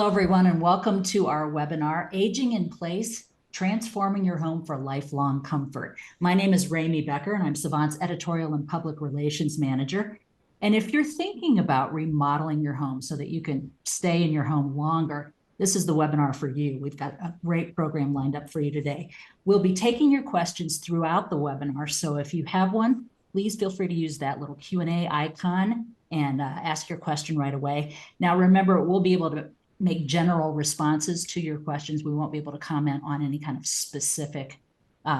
Hello, everyone, and welcome to our webinar, Aging in Place, Transforming Your Home for Lifelong Comfort. My name is Ramey Becker, and I'm Savant's Editorial and Public Relations Manager. And if you're thinking about remodeling your home so that you can stay in your home longer, this is the webinar for you. We've got a great program lined up for you today. We'll be taking your questions throughout the webinar, so if you have one, please feel free to use that little Q&A icon and ask your question right away. Now, remember, we'll be able to make general responses to your questions. We won't be able to comment on any kind of specific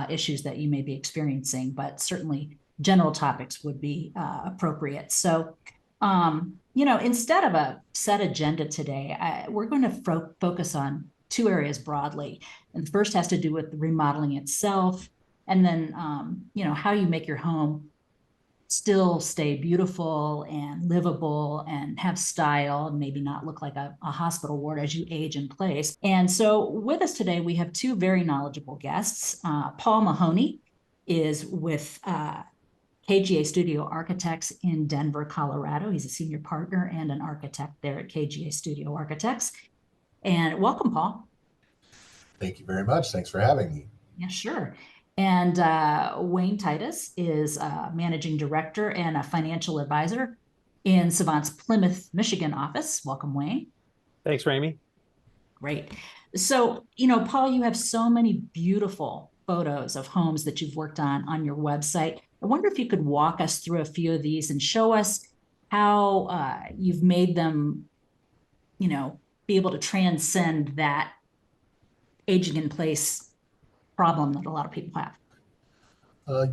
issues that you may be experiencing, but certainly general topics would be appropriate. So, instead of a set agenda today, we're going to focus on two areas broadly. And the first has to do with the remodeling itself, and then, how you make your home still stay beautiful and livable and have style and maybe not look like a hospital ward as you age in place. And so with us today, we have two very knowledgeable guests. Paul Mahoney is with KGA Studio Architects in Denver, Colorado. He's a senior partner and an architect there at KGA Studio Architects. And welcome, Paul. Thank you very much. Thanks for having me. Yeah, sure. And Wayne Titus is a managing director and a financial advisor in Savant's Plymouth, Michigan office. Welcome, Wayne. Thanks, Ramey. Great. So, Paul, you have so many beautiful photos of homes that you've worked on your website. I wonder if you could walk us through a few of these and show us how you've made them, be able to transcend that aging in place problem that a lot of people have.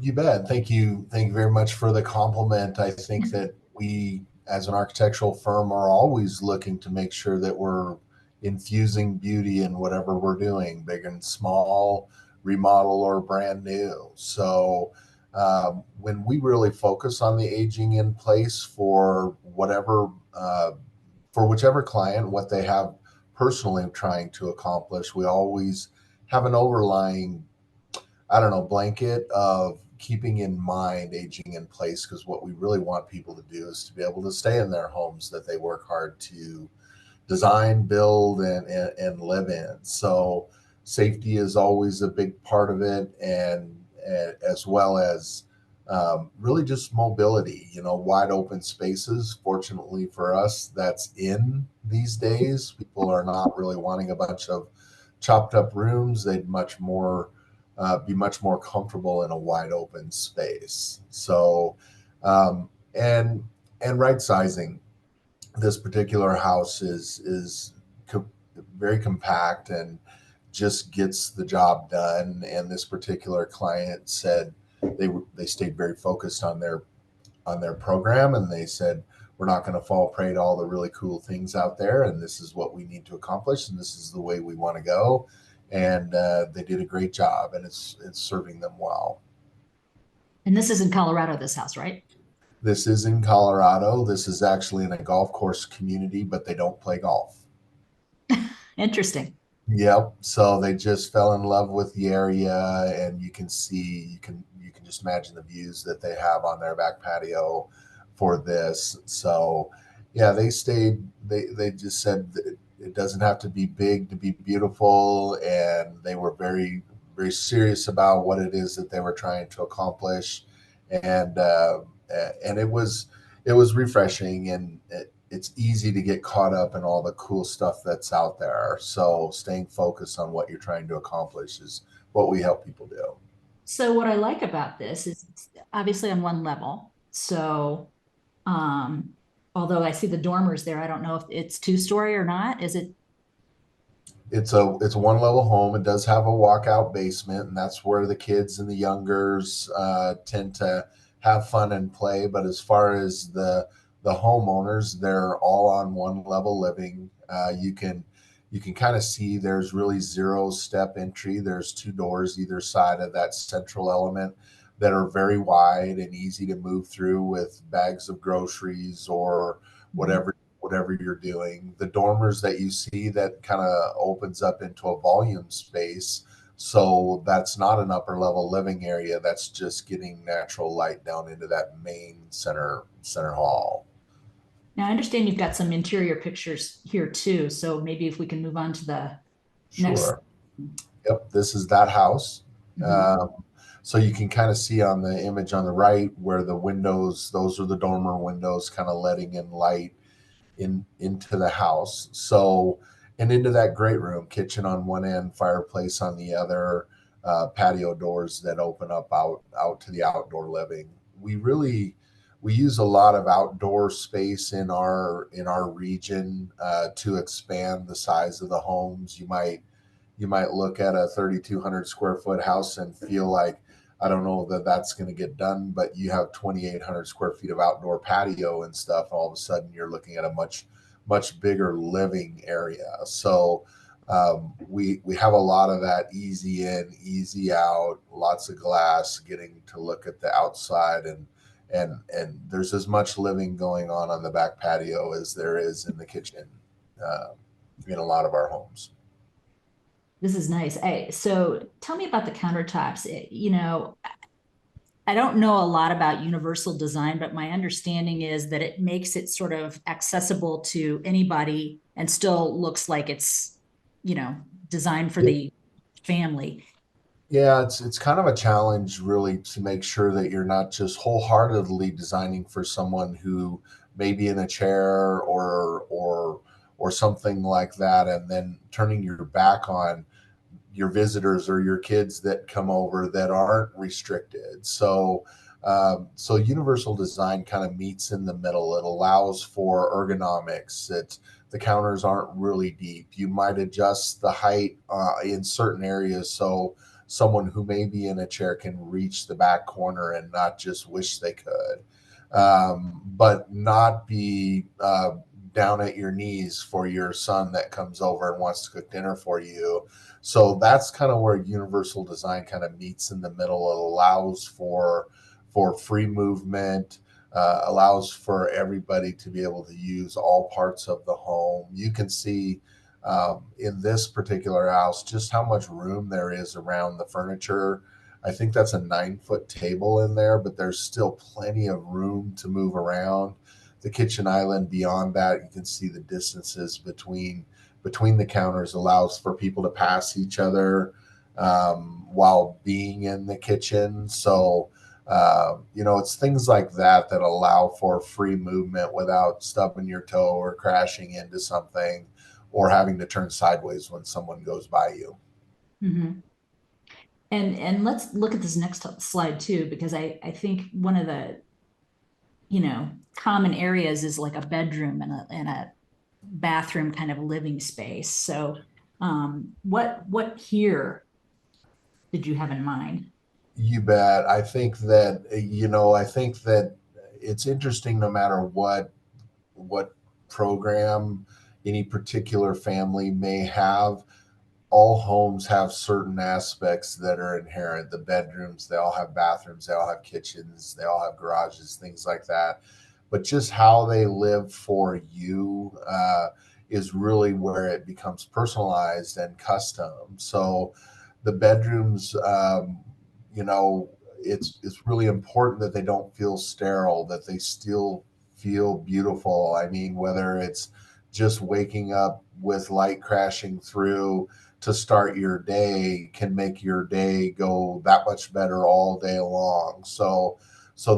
You bet. Thank you. Thank you very much for the compliment. I think that we, as an architectural firm, are always looking to make sure that we're infusing beauty in whatever we're doing, big and small, remodel or brand new. So when we really focus on the aging in place for whichever client, what they have personally trying to accomplish, we always have an overlying, blanket of keeping in mind aging in place, because what we really want people to do is to be able to stay in their homes that they work hard to design, build, and live in. So safety is always a big part of it, and as well as really just mobility, wide open spaces. Fortunately for us, that's in these days. People are not really wanting a bunch of chopped up rooms. They'd be much more comfortable in a wide open space. So, and right sizing. This particular house is very compact and just gets the job done. And this particular client said they stayed very focused on their program, and they said, we're not going to fall prey to all the really cool things out there, and this is what we need to accomplish, and this is the way we want to go. And they did a great job, and it's serving them well. And this is in Colorado, this house, right? This is in Colorado. This is actually in a golf course community, but they don't play golf. Interesting. Yep. So they just fell in love with the area, and you can just imagine the views that they have on their back patio for this. So yeah, they just said that it doesn't have to be big to be beautiful, and they were very, very serious about what it is that they were trying to accomplish, and it was refreshing, and it's easy to get caught up in all the cool stuff that's out there. So staying focused on what you're trying to accomplish is what we help people do. So what I like about this is it's obviously on one level. So although I see the dormers there, I don't know if it's two-story or not. Is it? It's a one level home. It does have a walkout basement, and that's where the kids and the youngers tend to have fun and play. But as far as the homeowners, they're all on one level living. You can kind of see there's really zero step entry. There's two doors either side of that central element that are very wide and easy to move through with bags of groceries or whatever you're doing. The dormers that you see, that kind of opens up into a volume space. So that's not an upper level living area. That's just getting natural light down into that main center hall. Now, I understand you've got some interior pictures here too, so maybe if we can move on to the next. Sure. Yep, this is that house. Mhm. Um, so you can kind of see on the image on the right where the windows, those are the dormer windows, kind of letting in light into the house. So, and into that great room, kitchen on one end, fireplace on the other, patio doors that open up out to the outdoor living. We use a lot of outdoor space in our region to expand the size of the homes. You might look at a 3,200 square foot house and feel like, I don't know that that's going to get done, but you have 2,800 square feet of outdoor patio and stuff. All of a sudden, you're looking at a much bigger living area. So we have a lot of that easy in, easy out, lots of glass, getting to look at the outside, and there's as much living going on the back patio as there is in the kitchen uh, in a lot of our homes. This is nice. So tell me about the countertops. I don't know a lot about universal design, but my understanding is that it makes it sort of accessible to anybody and still looks like it's, you know, designed for the family. Yeah, it's kind of a challenge really to make sure that you're not just wholeheartedly designing for someone who may be in a chair or something like that, and then turning your back on your visitors or your kids that come over that aren't restricted. So universal design kind of meets in the middle. It allows for ergonomics. The counters aren't really deep. You might adjust the height in certain areas so someone who may be in a chair can reach the back corner and not just wish they could, but not be down at your knees for your son that comes over and wants to cook dinner for you. So that's kind of where universal design kind of meets in the middle. It allows for free movement, allows for everybody to be able to use all parts of the home. You can see in this particular house just how much room there is around the furniture. I think that's a 9 foot table in there, but there's still plenty of room to move around. The kitchen island beyond that, you can see the distances between the counters allows for people to pass each other while being in the kitchen. So it's things like that that allow for free movement without stubbing your toe or crashing into something or having to turn sideways when someone goes by you. Mhm. And let's look at this next slide too, because I think one of the, common areas is like a bedroom and a bathroom kind of living space. So what here did you have in mind? You bet. I think that it's interesting no matter what program any particular family may have. All homes have certain aspects that are inherent. The bedrooms, they all have bathrooms, they all have kitchens, they all have garages, things like that. But just how they live for you is really where it becomes personalized and custom. So the bedrooms, you know, it's really important that they don't feel sterile, that they still feel beautiful. I mean, whether it's just waking up with light crashing through to start your day can make your day go that much better all day long. So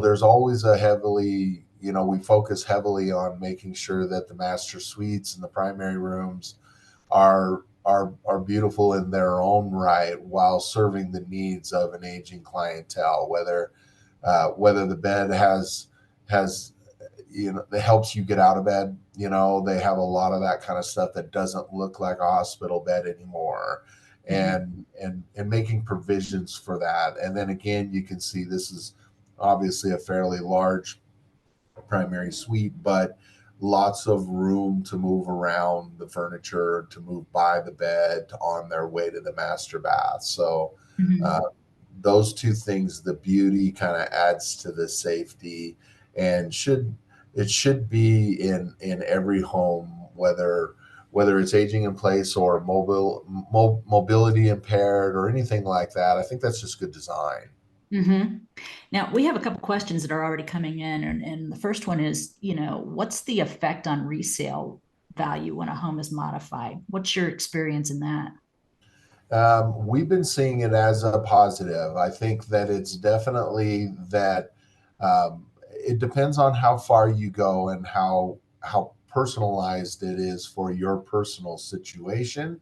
there's always a heavily, we focus heavily on making sure that the master suites and the primary rooms are beautiful in their own right while serving the needs of an aging clientele. Whether the bed has that helps you get out of bed. They have a lot of that kind of stuff that doesn't look like a hospital bed anymore, Mhm. and making provisions for that. And then again, you can see this is obviously a fairly large primary suite, but lots of room to move around the furniture, to move by the bed, on their way to the master bath. So uh, Mhm. those two things, the beauty kind of adds to the safety, and should be in every home, whether it's aging in place or mobility impaired or anything like that. I think that's just good design. Mm-hmm. Now, we have a couple questions that are already coming in, and the first one is, what's the effect on resale value when a home is modified? What's your experience in that? We've been seeing it as a positive. I think that it's definitely that it depends on how far you go and how personalized it is for your personal situation.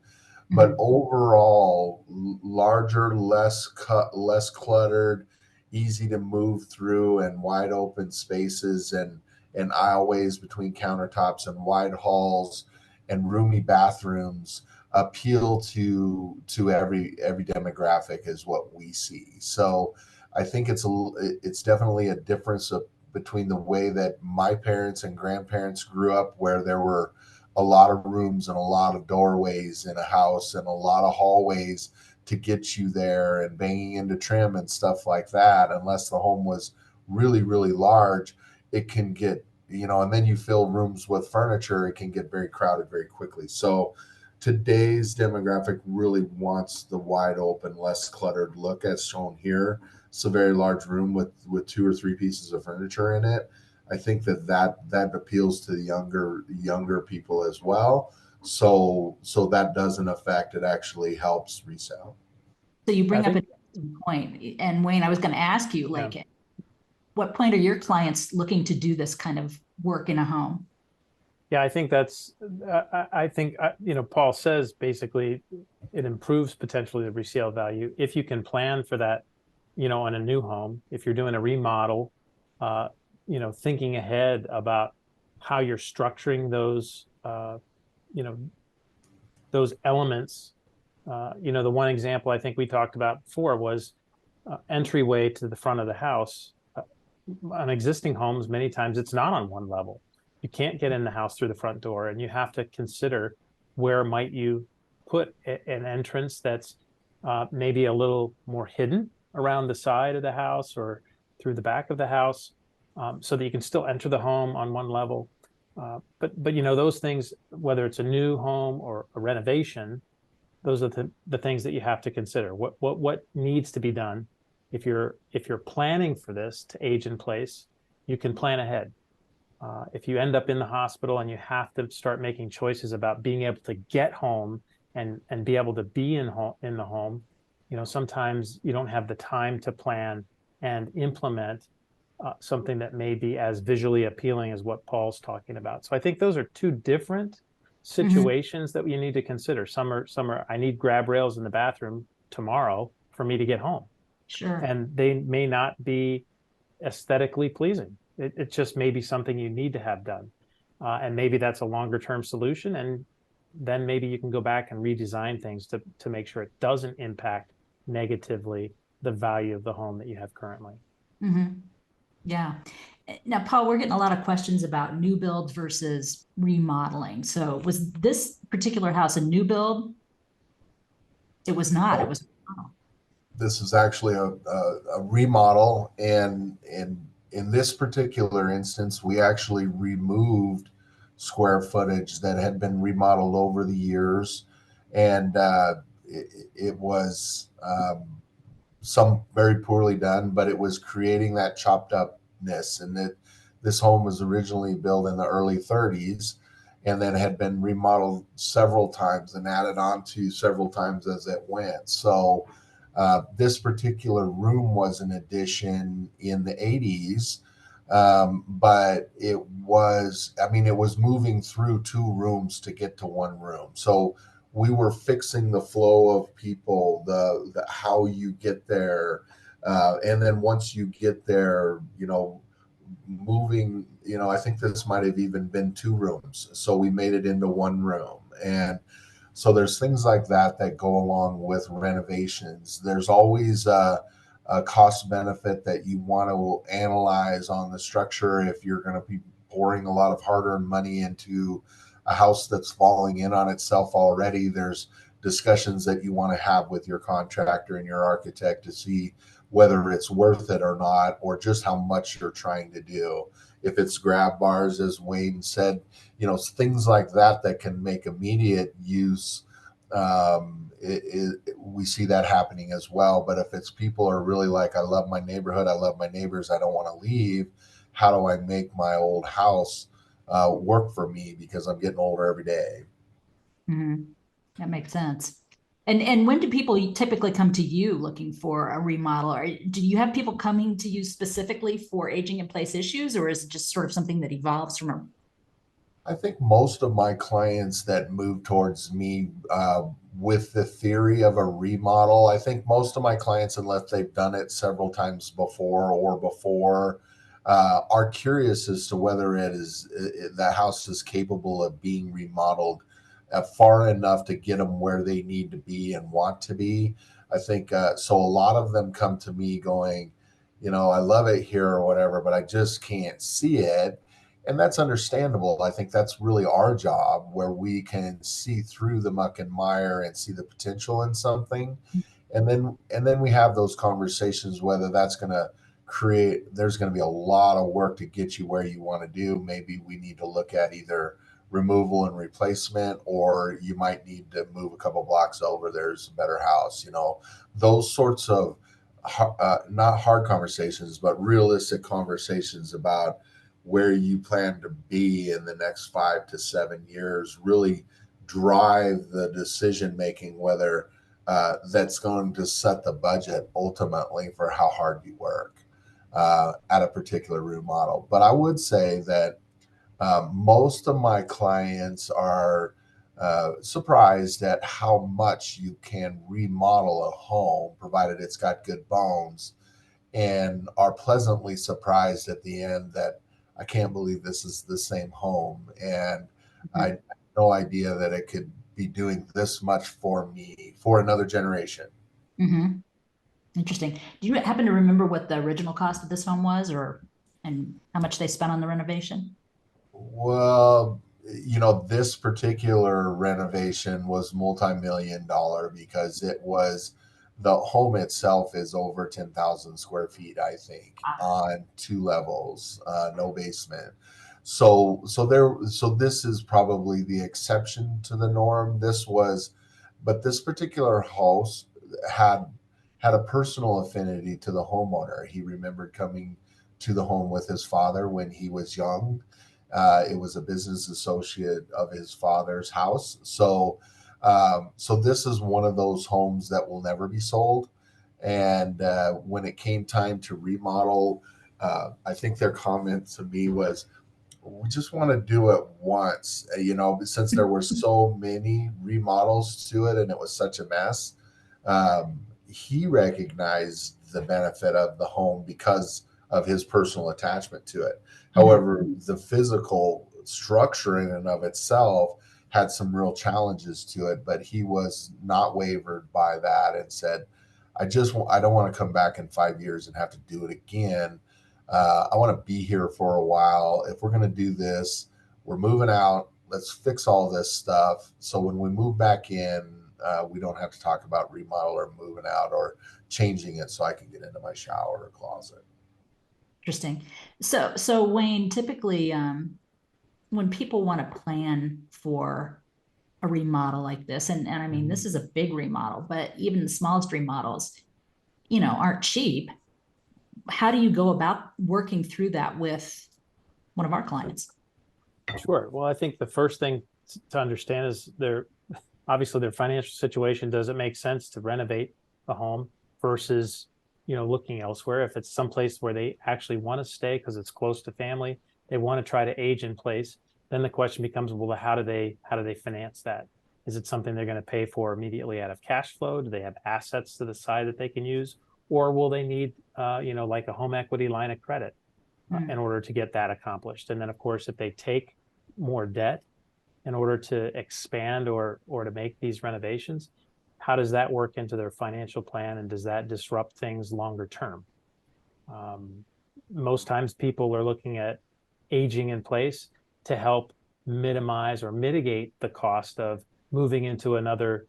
But Mhm. overall, larger, less cluttered, easy to move through, and wide open spaces and aisleways between countertops and wide halls and roomy bathrooms appeal to every demographic is what we see. So I think it's definitely a difference between the way that my parents and grandparents grew up, where there were a lot of rooms and a lot of doorways in a house and a lot of hallways to get you there and banging into trim and stuff like that. Unless the home was really, really large, it can get, and then you fill rooms with furniture, it can get very crowded very quickly. So today's demographic really wants the wide open, less cluttered look as shown here. It's a very large room with two or three pieces of furniture in it. I think that appeals to the younger people as well. So that doesn't affect, it actually helps resale. So you I bring up an think, interesting point. And Wayne, I was going to ask you, yeah, like, what point are your clients looking to do this kind of work in a home? yeah, I think that's, I think, Paul says basically it improves potentially the resale value if you can plan for that, on a new home. If you're doing a remodel, uh, thinking ahead about how you're structuring you know, those elements. The one example I think we talked about before was entryway to the front of the house. On existing homes, many times it's not on one level. You can't get in the house through the front door, and you have to consider where might you put an entrance that's maybe a little more hidden around the side of the house or through the back of the house, so that you can still enter the home on one level. But those things, whether it's a new home or a renovation, those are the things that you have to consider. What needs to be done. If you're planning for this to age in place, you can plan ahead. If you end up in the hospital and you have to start making choices about being able to get home and be able to be in the home, sometimes you don't have the time to plan and implement something that may be as visually appealing as what Paul's talking about. So I think those are two different Mhm. situations that you need to consider. Some are I need grab rails in the bathroom tomorrow for me to get home, Sure. and they may not be aesthetically pleasing. It just may be something you need to have done, and maybe that's a longer term solution. And then maybe you can go back and redesign things to make sure it doesn't impact negatively the value of the home that you have currently. Hmm. Yeah. Now, Paul, we're getting a lot of questions about new builds versus remodeling. So was this particular house a new build? It was not. It Oh, was. Oh. this is actually a remodel, and in this particular instance, we actually removed square footage that had been remodeled over the years, and it was some very poorly done, but it was creating that chopped upness. And that this home was originally built in the early 30s and then had been remodeled several times and added on to several times as it went. So this particular room was an addition in the 80s, but it was moving through two rooms to get to one room. So we were fixing the flow of people, the how you get there, and then once you get there, moving. I think this might have even been two rooms, so we made it into one room. And so there's things like that that go along with renovations. There's always a cost benefit that you want to analyze on the structure if you're going to be pouring a lot of hard-earned money into a house that's falling in on itself already. There's discussions that you want to have with your contractor and your architect to see whether it's worth it or not, or just how much you're trying to do. If it's grab bars, as Wayne said, things like that that can make immediate use we see that happening as well. But if it's people are really like, I love my neighborhood, I love my neighbors, I don't want to leave. How do I make my old house work for me because I'm getting older every day? Mhm. That makes sense. And when do people typically come to you looking for a remodel? Or do you have people coming to you specifically for aging in place issues, or is it just sort of something that evolves from a I think most of my clients that move towards me with the theory of a remodel, I think most of my clients, unless they've done it several times before, are curious as to whether the house is capable of being remodeled far enough to get them where they need to be and want to be. I think so. A lot of them come to me going, I love it here or whatever, but I just can't see it, and that's understandable. I think that's really our job, where we can see through the muck and mire and see the potential in something, and then we have those conversations whether that's going to create. There's going to be a lot of work to get you where you want to do. Maybe we need to look at either removal and replacement, or you might need to move a couple blocks over. There's a better house. Those sorts of not hard conversations, but realistic conversations about where you plan to be in the next 5 to 7 years really drive the decision making, whether that's going to set the budget ultimately for how hard you work at a particular remodel. But I would say that most of my clients are surprised at how much you can remodel a home, provided it's got good bones, and are pleasantly surprised at the end that I can't believe this is the same home. And I had no idea that it could be doing this much for me for another generation. Mhm. Interesting. Do you happen to remember what the original cost of this home was, and how much they spent on the renovation? Well, this particular renovation was multi-million dollar because the home itself is over 10,000 square feet, I think, Ah, on 2 levels, no basement. So this is probably the exception to the norm. But this particular house had had a personal affinity to the homeowner. He remembered coming to the home with his father when he was young. It was a business associate of his father's house. So this is one of those homes that will never be sold. And when it came time to remodel, I think their comment to me was, "We just want to do it once." Since there were so many remodels to it and it was such a mess, he recognized the benefit of the home because of his personal attachment to it. mhm. However, the physical structure in and of itself had some real challenges to it, but he was not wavered by that and said, I don't want to come back in 5 years and have to do it again. I want to be here for a while. If we're going to do this, we're moving out. Let's fix all this stuff. So when we move back in, we don't have to talk about remodel or moving out or changing it so I can get into my shower or closet. Interesting. So Wayne, typically, when people want to plan for a remodel like this, and I mean, this is a big remodel, but even the smallest remodels, aren't cheap. How do you go about working through that with one of our clients? Sure. Well, I think the first thing to understand is obviously their financial situation. Does it make sense to renovate a home versus, looking elsewhere? If it's someplace where they actually want to stay because it's close to family, they want to try to age in place, then the question becomes, well, how do they finance that? Is it something they're going to pay for immediately out of cash flow? Do they have assets to the side that they can use? Or will they need, like a home equity line of credit Mm. in order to get that accomplished? And then, of course, if they take more debt in order to expand or to make these renovations, how does that work into their financial plan, and does that disrupt things longer term? Most times people are looking at aging in place to help minimize or mitigate the cost of moving into another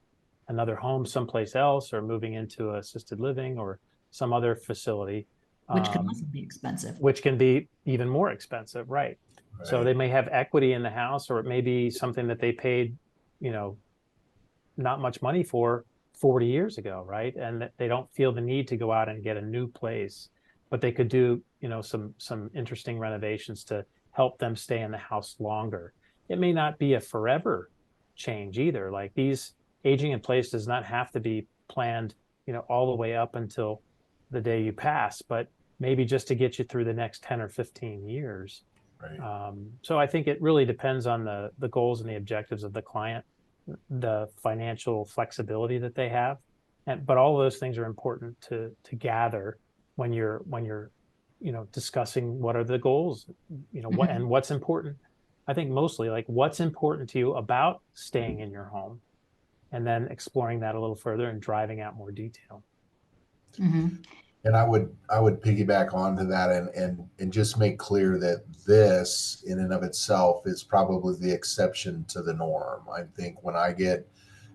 home someplace else, or moving into assisted living or some other facility, Which can also be expensive. which can be even more expensive, right? So Right. they may have equity in the house, or it may be something that they paid, you know, not much money for 40 years ago, right? And that they don't feel the need to go out and get a new place, but they could do, some interesting renovations to help them stay in the house longer. It may not be a forever change either. Like, these aging in place does not have to be planned, all the way up until the day you pass, but maybe just to get you through the next 10 or 15 years. Right. So I think it really depends on the goals and the objectives of the client, the financial flexibility that they have, but all of those things are important to gather when you're discussing what are the goals, what and what's important. I think mostly, like, what's important to you about staying in your home, and then exploring that a little further and driving out more detail. Mhm. And I would piggyback onto that and just make clear that this in and of itself is probably the exception to the norm. I think when I get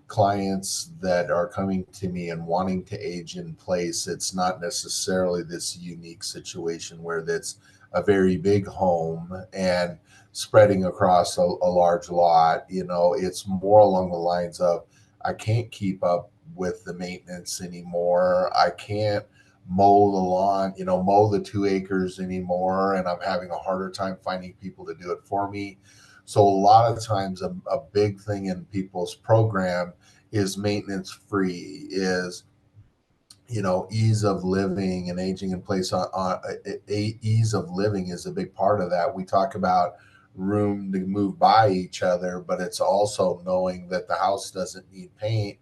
clients that are coming to me and wanting to age in place, it's not necessarily this unique situation where that's a very big home and spreading across a large lot. It's more along the lines of, I can't keep up with the maintenance anymore. I can't mow the lawn, mow the 2 acres anymore. And I'm having a harder time finding people to do it for me. So a lot of times a big thing in people's program is maintenance free, is ease of living and aging in place. Ease of living is a big part of that. We talk about room to move by each other, but it's also knowing that the house doesn't need paint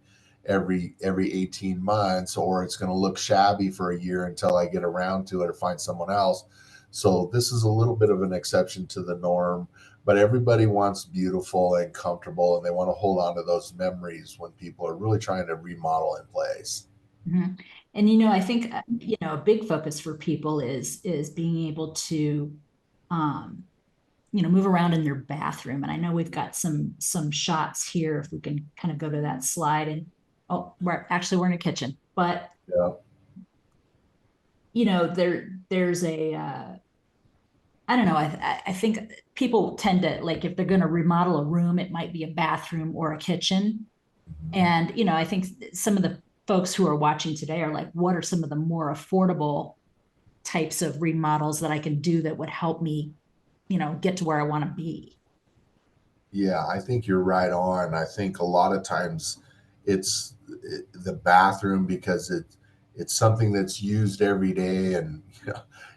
every 18 months, or it's going to look shabby for a year until I get around to it or find someone else. So this is a little bit of an exception to the norm, but everybody wants beautiful and comfortable, and they want to hold on to those memories when people are really trying to remodel in place. Mhm. And I think a big focus for people is being able to um, move around in their bathroom. And I know we've got some shots here. If we can kind of go to that slide, and we're in a kitchen, but Yeah. there's a I don't know. I think people tend to, like, if they're going to remodel a room, it might be a bathroom or a kitchen. And, I think some of the folks who are watching today are like, what are some of the more affordable types of remodels that I can do that would help me, get to where I want to be? Yeah, I think you're right on. I think a lot of times the bathroom, because it's something that's used every day, and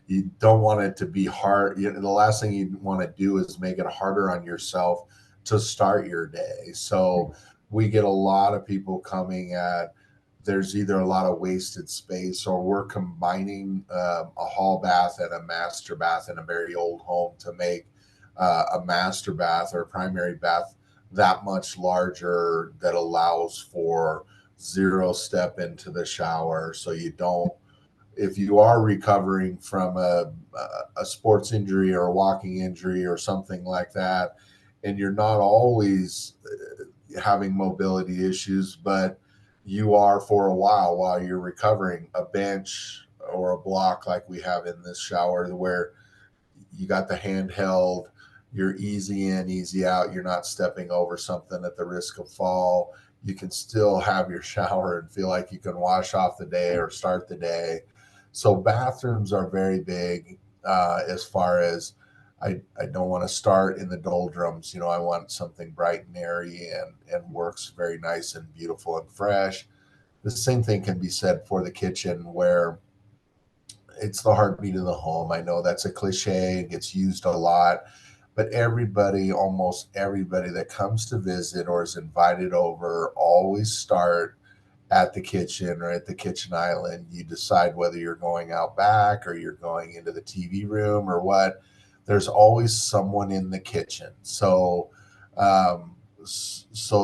you don't want it to be hard. The last thing you want to do is make it harder on yourself to start your day. So we get a lot of people coming at, there's either a lot of wasted space, or we're combining a hall bath and a master bath in a very old home to make a master bath or a primary bath that much larger, that allows for zero step into the shower. So you don't, if you are recovering from a sports injury or a walking injury or something like that, and you're not always having mobility issues, but you are for a while you're recovering, a bench or a block like we have in this shower, where you got the handheld, you're easy in, easy out, you're not stepping over something at the risk of fall. You can still have your shower and feel like you can wash off the day or start the day. So bathrooms are very big, as far as, I don't want to start in the doldrums. I want something bright and airy and works very nice and beautiful and fresh. The same thing can be said for the kitchen, where it's the heartbeat of the home. I know that's a cliche, it gets used a lot, but almost everybody that comes to visit or is invited over, always start at the kitchen or at the kitchen island. You decide whether you're going out back or you're going into the TV room or what. There's always someone in the kitchen. So the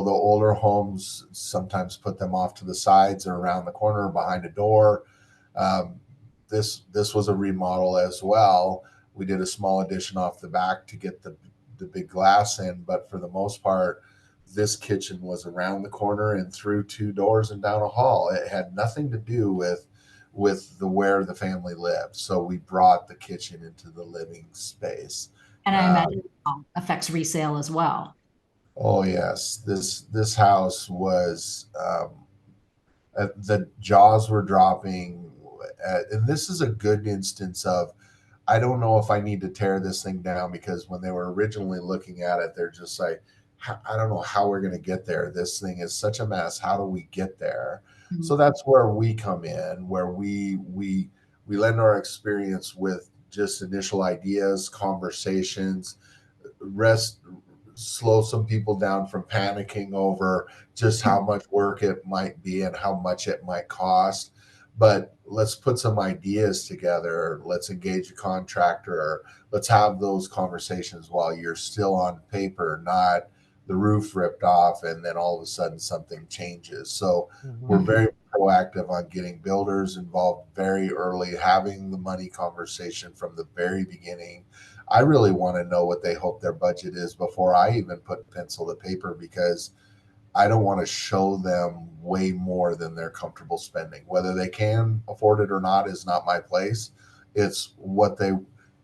older homes sometimes put them off to the sides or around the corner or behind a door. Um, this was a remodel as well. We did a small addition off the back to get the big glass in, but for the most part, this kitchen was around the corner and through 2 doors and down a hall. It had nothing to do with the where the family lived. So we brought the kitchen into the living space. And I Uh, imagine it affects resale as well. Oh yes, this house was the jaws were dropping, and this is a good instance of I don't know if I need to tear this thing down because when they were originally looking at it, they're just like, I don't know how we're going to get there. This thing is such a mess. How do we get there? So Mhm. that's where we come in, where we lend our experience with just initial ideas, conversations, rest slow some people down from panicking over just how much work it might be and how much it might cost. But let's put some ideas together. Let's engage a contractor. Let's have those conversations while you're still on paper, not the roof ripped off and then all of a sudden something changes. So Mhm. we're Mhm. very proactive on getting builders involved very early, having the money conversation from the very beginning. I really want to know what they hope their budget is before I even put pencil to paper because I don't want to show them way more than they're comfortable spending. Whether they can afford it or not is not my place. It's what they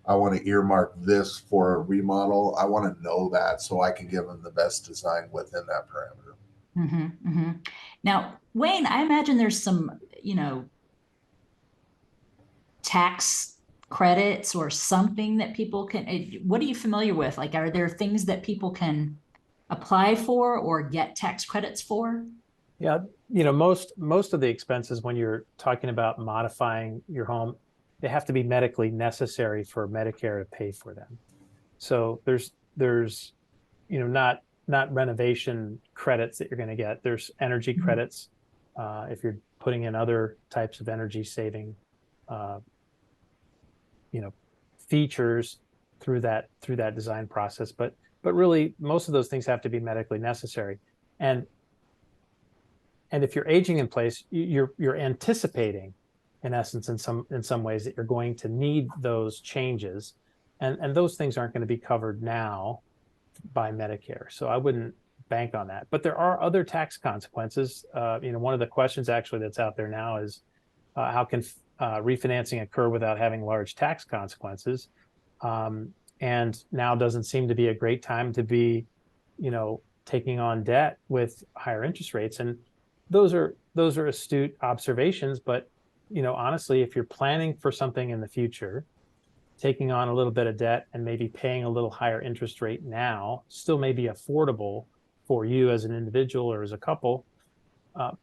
I want to earmark this for a remodel. I want to know that so I can give them the best design within that parameter. Mhm. Mhm. Now, Wayne, I imagine there's some, tax credits or something that people can, what are you familiar with? Like, are there things that people can apply for or get tax credits for? Yeah, most of the expenses when you're talking about modifying your home, they have to be medically necessary for Medicare to pay for them. So there's not renovation credits that you're going to get. There's energy Mhm. credits if you're putting in other types of energy saving uh, you know features through that design process. But really, most of those things have to be medically necessary. And and if you're aging in place, you're anticipating, in essence, in some ways, that you're going to need those changes, and those things aren't going to be covered now by Medicare. So I wouldn't bank on that. But there are other tax consequences. One of the questions actually that's out there now is how can refinancing occur without having large tax consequences? And now doesn't seem to be a great time to be, taking on debt with higher interest rates. And those are astute observations. But honestly, if you're planning for something in the future, taking on a little bit of debt and maybe paying a little higher interest rate now still may be affordable for you as an individual or as a couple.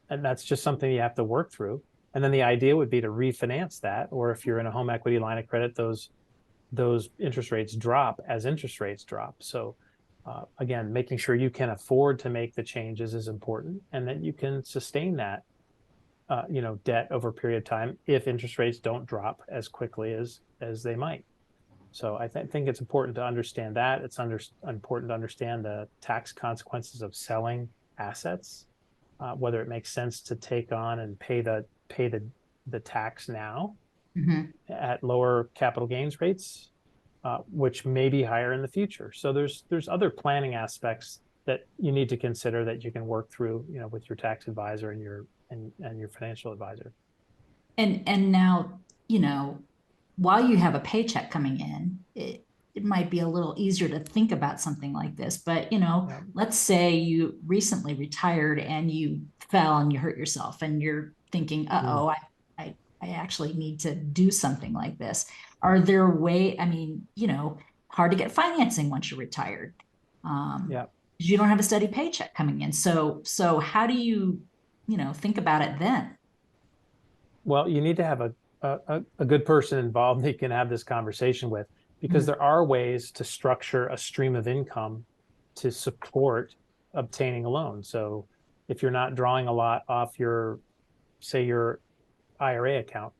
And that's just something you have to work through. And then the idea would be to refinance that, or if you're in a home equity line of credit, those interest rates drop as interest rates drop. So again, making sure you can afford to make the changes is important, and that you can sustain that debt over a period of time if interest rates don't drop as quickly as they might. So I think it's important to understand that. It's important to understand the tax consequences of selling assets, whether it makes sense to take on and pay the tax now Mhm. at lower capital gains rates, which may be higher in the future. So there's other planning aspects that you need to consider that you can work through, with your tax advisor and your financial advisor. And now, while you have a paycheck coming in, it might be a little easier to think about something like this. But, Yeah. let's say you recently retired and you fell and you hurt yourself and you're thinking, Mm. uh-oh, I actually need to do something like this. Are there I mean, hard to get financing once you're retired. Yeah. 'Cause you don't have a steady paycheck coming in. So how do you, think about it then? Well, you need to have a good person involved that you can have this conversation with, because Mhm. there are ways to structure a stream of income to support obtaining a loan. So if you're not drawing a lot off your IRA account,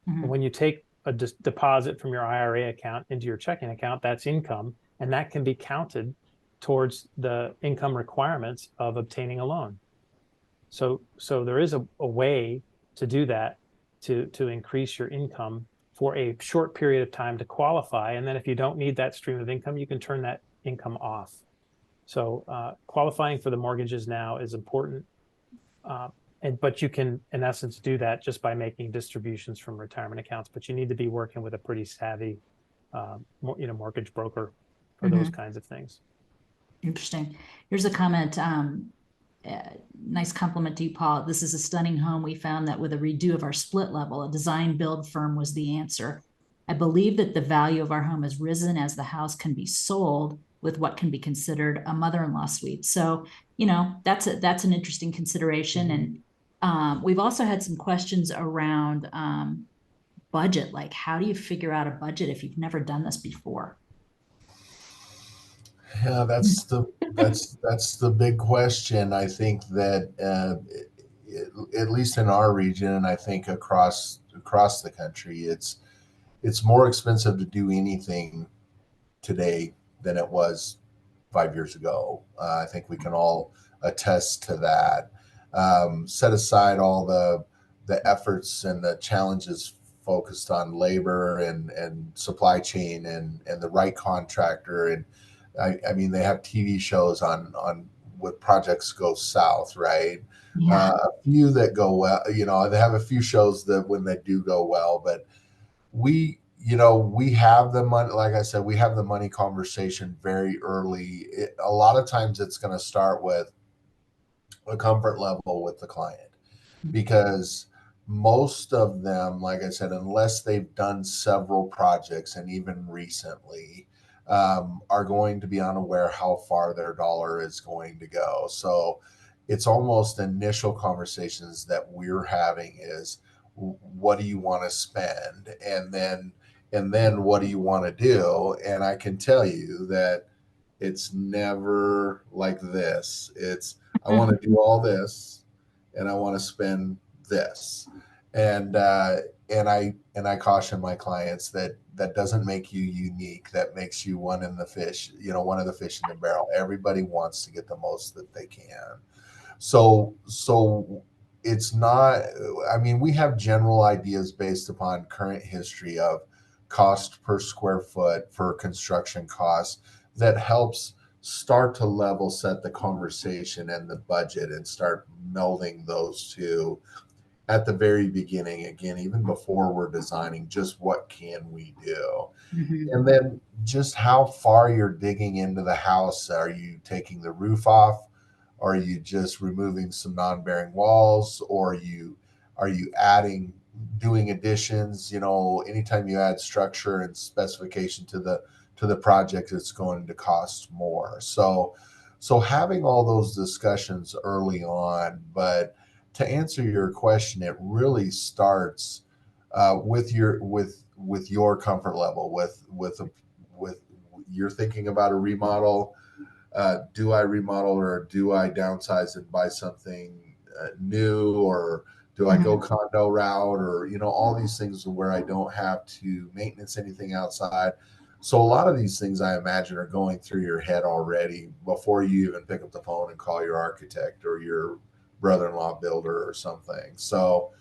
Mhm. when you take a deposit from your IRA account into your checking account, that's income, and that can be counted towards the income requirements of obtaining a loan. So there is a way to do that, to increase your income for a short period of time to qualify. And then if you don't need that stream of income, you can turn that income off. So qualifying for the mortgages now is important. Uh, but you can, in essence, do that just by making distributions from retirement accounts. But you need to be working with a pretty savvy, mortgage broker for those Mhm. kinds of things. Interesting. Here's a comment. Nice compliment to you, Paul. This is a stunning home. We found that with a redo of our split level, a design build firm was the answer. I believe that the value of our home has risen as the house can be sold with what can be considered a mother-in-law suite. So, that's an interesting consideration. And we've also had some questions around budget. Like, how do you figure out a budget if you've never done this before? Yeah, that's the big question. I think that at least in our region, and I think across the country, it's more expensive to do anything today than it was 5 years ago. I think we can all attest to that. Set aside all the efforts and the challenges focused on labor and supply chain and the right contractor. And I mean, they have TV shows on what projects go south, right? Yeah. A few that go well, they have a few shows that when they do go well, but we have the money. Like I said, we have the money conversation very early. A lot of times it's going to start with a comfort level with the client, because most of them, like I said, unless they've done several projects and even recently, are going to be unaware how far their dollar is going to go. So it's almost initial conversations that we're having is, what do you want to spend, and then what do you want to do? And I can tell you that it's never like this. It's, I want to do all this, and I want to spend this, and and I caution my clients that that doesn't make you unique. That makes you one in the fish, one of the fish in the barrel. Everybody wants to get the most that they can. So it's not. I mean, we have general ideas based upon current history of cost per square foot for construction costs that helps start to level set the conversation and the budget and start melding those two at the very beginning, again, even before we're designing, just what can we do, Mhm. and then just how far you're digging into the house. Are you taking the roof off? Are you just removing some non-bearing walls? Or are you adding, doing additions? Anytime you add structure and specification to the project, it's going to cost more. So having all those discussions early on. But to answer your question, it really starts with your comfort level, with you're thinking about a remodel. Do I remodel, or do I downsize and buy something new, or do I go Mhm. condo route, or all these things where I don't have to maintenance anything outside. So a lot of these things, I imagine, are going through your head already before you even pick up the phone and call your architect or your brother-in-law builder or something. So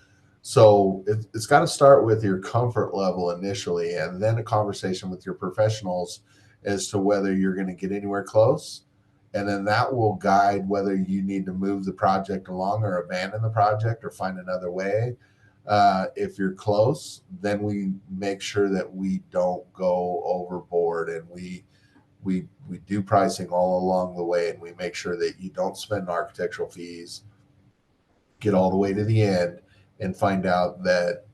it's got to start with your comfort level initially, and then a conversation with your professionals as to whether you're going to get anywhere close. And then that will guide whether you need to move the project along or abandon the project or find another way. If you're close, then we make sure that we don't go overboard, and we do pricing all along the way, and we make sure that you don't spend architectural fees, get all the way to the end, and find out that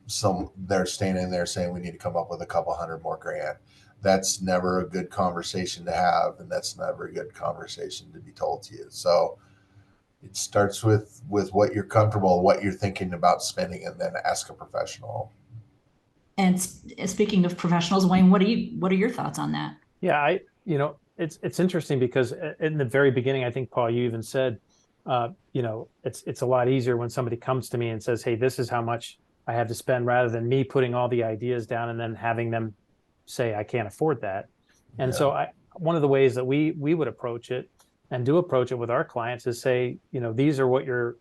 some they're standing there saying we need to come up with a couple hundred more grand. That's never a good conversation to have, and that's never a good conversation to be told to you. So it starts with what you're comfortable, what you're thinking about spending, and then ask a professional. And speaking of professionals, Wayne, what are your thoughts on that? Yeah, it's interesting because in the very beginning, I think, Paul, you even said, it's a lot easier when somebody comes to me and says, "Hey, this is how much I have to spend," rather than me putting all the ideas down and then having them say, "I can't afford that." And Yeah. so one of the ways that we would approach it and do approach it with our clients is say, these are what your,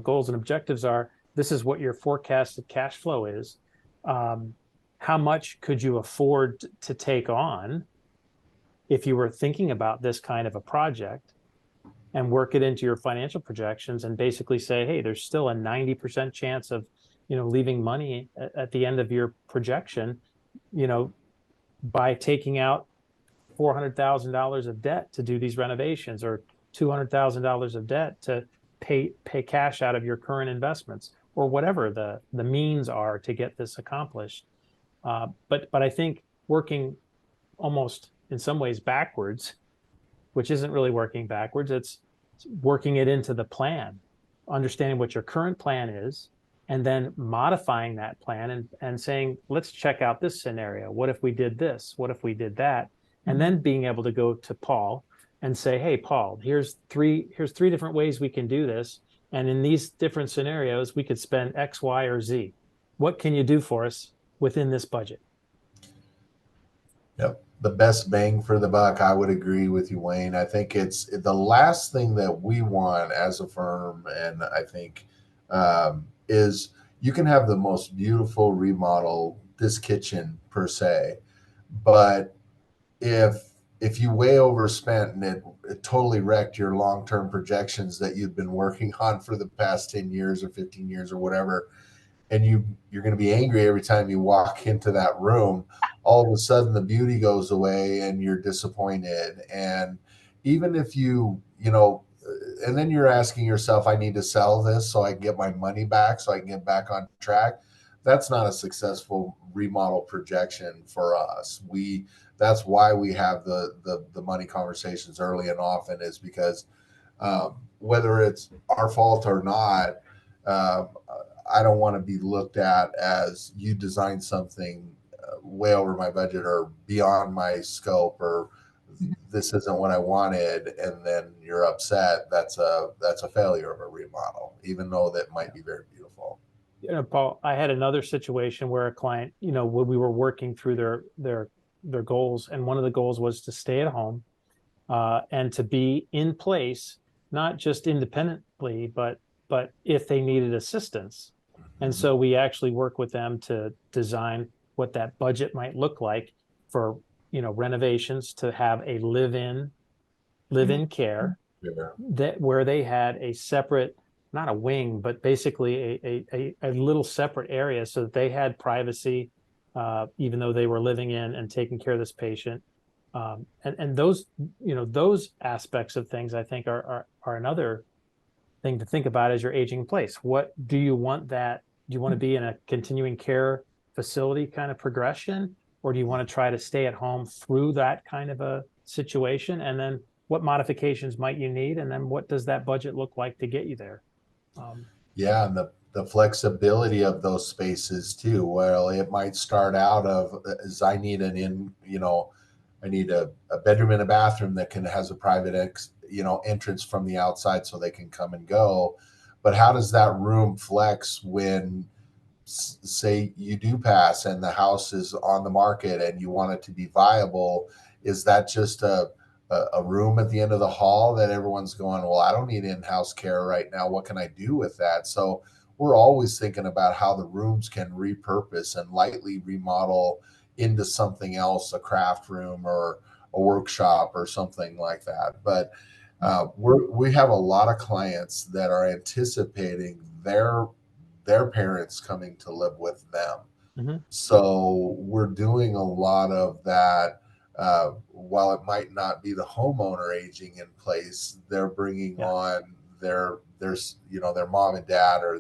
goals and objectives are. This is what your forecasted cash flow is. How much could you afford to take on if you were thinking about this kind of a project, and work it into your financial projections and basically say, hey, there's still a 90% chance of, leaving money at the end of your projection, by taking out $400,000 of debt to do these renovations, or $200,000 of debt to pay cash out of your current investments, or whatever the means are to get this accomplished. But I think working almost in some ways backwards, which isn't really working backwards, it's working it into the plan, understanding what your current plan is, and then modifying that plan and saying, let's check out this scenario. What if we did this? What if we did that? And then being able to go to Paul and say, hey, Paul, here's three different ways we can do this. And in these different scenarios, we could spend X, Y, or Z. What can you do for us within this budget? Yep. The best bang for the buck. I would agree with you, Wayne. I think it's the last thing that we want as a firm. And I think, is you can have the most beautiful remodel, this kitchen per se, but if you way overspent and it totally wrecked your long-term projections that you've been working on for the past 10 years or 15 years or whatever, and you're going to be angry every time you walk into that room, all of a sudden the beauty goes away and you're disappointed. And even if and then you're asking yourself, I need to sell this so I can get my money back, so I can get back on track. That's not a successful remodel projection for us. That's why we have the money conversations early and often, is because whether it's our fault or not, I don't want to be looked at as you designed something way over my budget or beyond my scope, or this isn't what I wanted, and then you're upset. That's a failure of a remodel, even though that might be very beautiful. Paul, I had another situation where a client, when we were working through their goals, and one of the goals was to stay at home and to be in place, not just independently, but if they needed assistance. And so we actually work with them to design what that budget might look like for renovations, to have a live-in care, that where they had a separate, not a wing, but basically a little separate area, so that they had privacy, even though they were living in and taking care of this patient. And those aspects of things, I think, are another thing to think about as you're aging in place. What do you want? Do you want to be in a continuing care facility kind of progression, or do you want to try to stay at home through that kind of a situation? And then what modifications might you need? And then what does that budget look like to get you there? Yeah, and the flexibility of those spaces too. Well, it might start out as I need I need a bedroom and a bathroom that has a private entrance from the outside so they can come and go. But how does that room flex when, say, you do pass and the house is on the market and you want it to be viable? Is that just a room at the end of the hall that everyone's going, well, I don't need in-house care right now. What can I do with that? So we're always thinking about how the rooms can repurpose and lightly remodel into something else, a craft room or a workshop or something like that. But we have a lot of clients that are anticipating their parents coming to live with them. Mm-hmm. So we're doing a lot of that. While it might not be the homeowner aging in place, they're bringing on their mom and dad or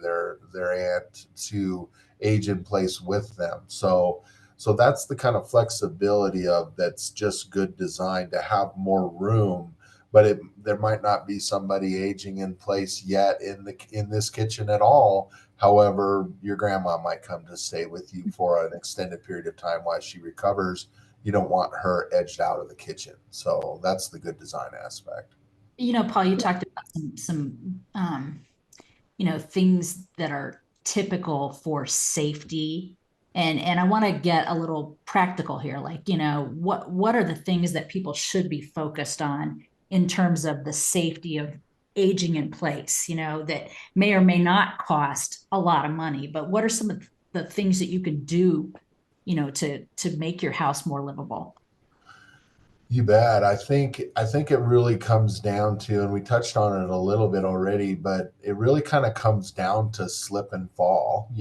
their aunt to age in place with them. So that's the kind of flexibility that's just good design, to have more room. But there might not be somebody aging in place yet in this kitchen at all. However, your grandma might come to stay with you for an extended period of time while she recovers. You don't want her edged out of the kitchen. So that's the good design aspect. Paul, you talked about some things that are typical for safety. And I want to get a little practical here. Like, what are the things that people should be focused on in terms of the safety of aging in place, that may or may not cost a lot of money, but what are some of the things that you can do, to make your house more livable? You bet. I think it really comes down to, and we touched on it a little bit already, but it really kind of comes down to slip and fall,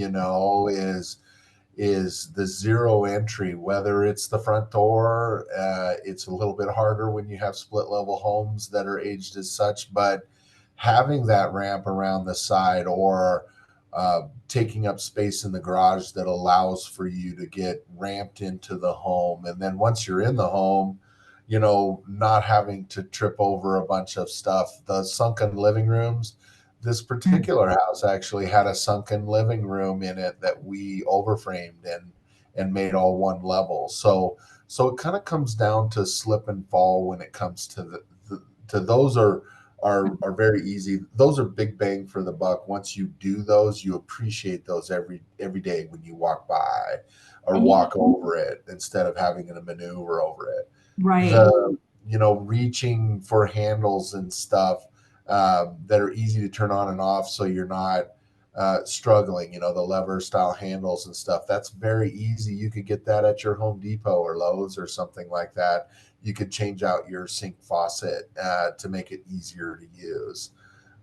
is the zero entry, whether it's the front door. It's a little bit harder when you have split level homes that are aged as such, but having that ramp around the side, or taking up space in the garage that allows for you to get ramped into the home. And then once you're in the home, not having to trip over a bunch of stuff. The sunken living rooms, this particular house actually had a sunken living room in it that we overframed and made all one level. So it kind of comes down to slip and fall when it comes to to those are very easy. Those are big bang for the buck. Once you do those, you appreciate those every day when you walk by or walk over it instead of having to maneuver over it. Right. The reaching for handles and stuff that are easy to turn on and off, so you're not struggling. The lever style handles and stuff. That's very easy. You could get that at your Home Depot or Lowe's or something like that. You could change out your sink faucet to make it easier to use.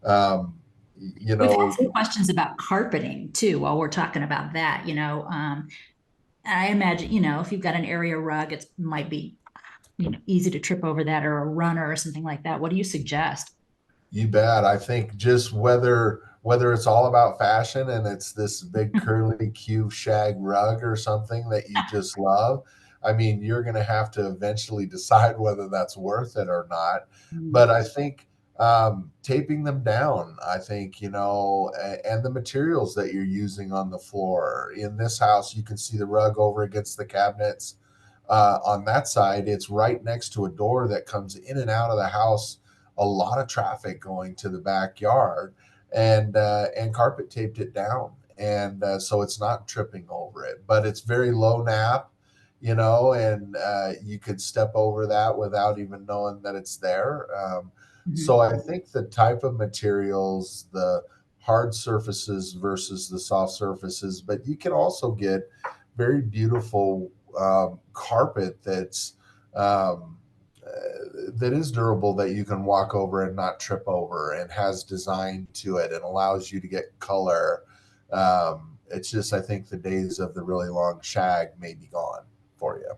We've had some questions about carpeting too, while we're talking about that. I imagine, if you've got an area rug, it might be, easy to trip over that, or a runner or something like that. What do you suggest? You bet. I think just whether it's all about fashion and it's this big curly Q shag rug or something that you just love, I mean, you're going to have to eventually decide whether that's worth it or not. But I think taping them down, I think, and the materials that you're using on the floor. In this house, you can see the rug over against the cabinets. On that side, it's right next to a door that comes in and out of the house. A lot of traffic going to the backyard, and carpet taped it down, and so it's not tripping over it. But it's very low nap, and you could step over that without even knowing that it's there. So I think the type of materials, the hard surfaces versus the soft surfaces, but you can also get very beautiful carpet that's that is durable, that you can walk over and not trip over, and has design to it and allows you to get color. It's just, I think the days of the really long shag may be gone for you.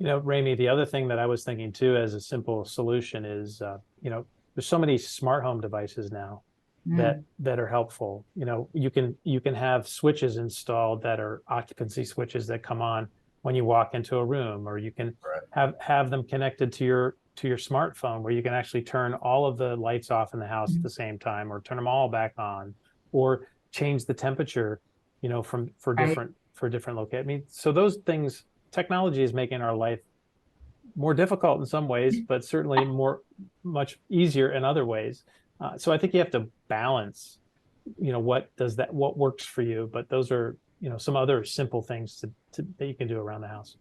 Ramey, the other thing that I was thinking too, as a simple solution is, there's so many smart home devices now that are helpful. You can have switches installed that are occupancy switches that come on when you walk into a room, or you can have them connected to your smartphone, where you can actually turn all of the lights off in the house at the same time, or turn them all back on, or change the temperature, for different locations. I mean, so those things, technology is making our life more difficult in some ways, but certainly much easier in other ways. So I think you have to balance, what works for you, but those are, some other simple things that you can do around the house.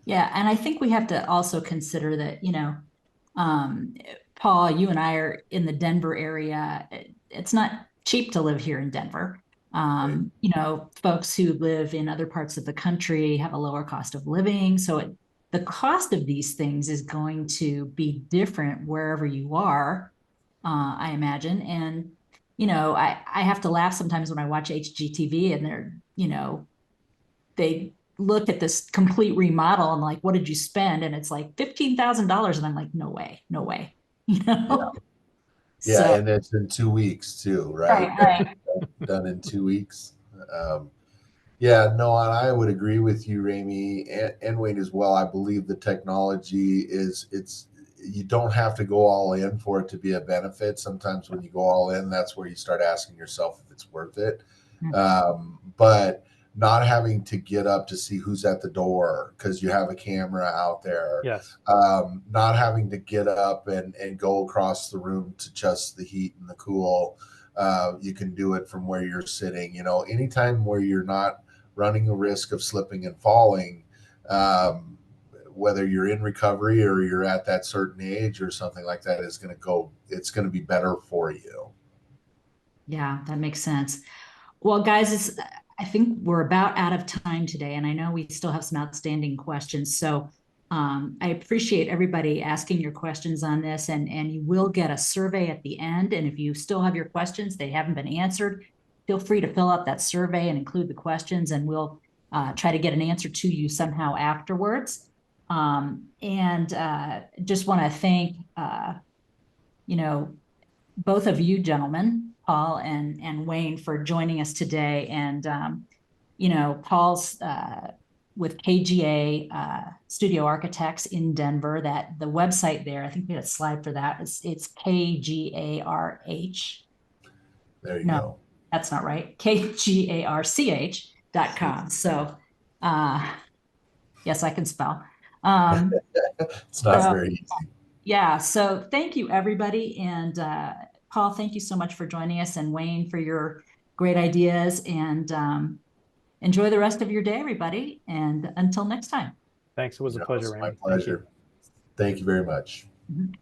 Yeah. And I think we have to also consider that, Paul, you and I are in the Denver area. It's not cheap to live here in Denver. Folks who live in other parts of the country have a lower cost of living. So the cost of these things is going to be different wherever you are, I imagine. And, I have to laugh sometimes when I watch HGTV and they're, they look at this complete remodel and like, what did you spend? And it's like $15,000. And I'm like, no way. Yeah. So, And it's in 2 weeks too, right? right. Done in 2 weeks. Yeah, no, and I would agree with you, Ramey, and Wade as well. I believe the technology you don't have to go all in for it to be a benefit. Sometimes when you go all in, that's where you start asking yourself if it's worth it. But not having to get up to see who's at the door because you have a camera out there. Yes. Not having to get up and go across the room to adjust the heat and the cool. You can do it from where you're sitting. Anytime where you're not running a risk of slipping and falling, whether you're in recovery or you're at that certain age or something like that, it's going to be better for you. Yeah, that makes sense. Well, guys, I think we're about out of time today, and I know we still have some outstanding questions. So I appreciate everybody asking your questions on this, and you will get a survey at the end. And if you still have your questions, they haven't been answered, feel free to fill out that survey and include the questions, and we'll try to get an answer to you somehow afterwards. Just want to thank, both of you gentlemen, Paul and Wayne, for joining us today. And, Paul's with KGA Studio Architects in Denver, that the website there, I think we had a slide for that. It's KGARH. There you No, go. that's not right. KGARCH.com. So, yes, I can spell. It's not very easy. Yeah. So thank you, everybody. And Paul, thank you so much for joining us, and Wayne for your great ideas. And enjoy the rest of your day, everybody. And until next time. Thanks. It was a pleasure, It's my Randy. pleasure. Thank you very much. Mhm.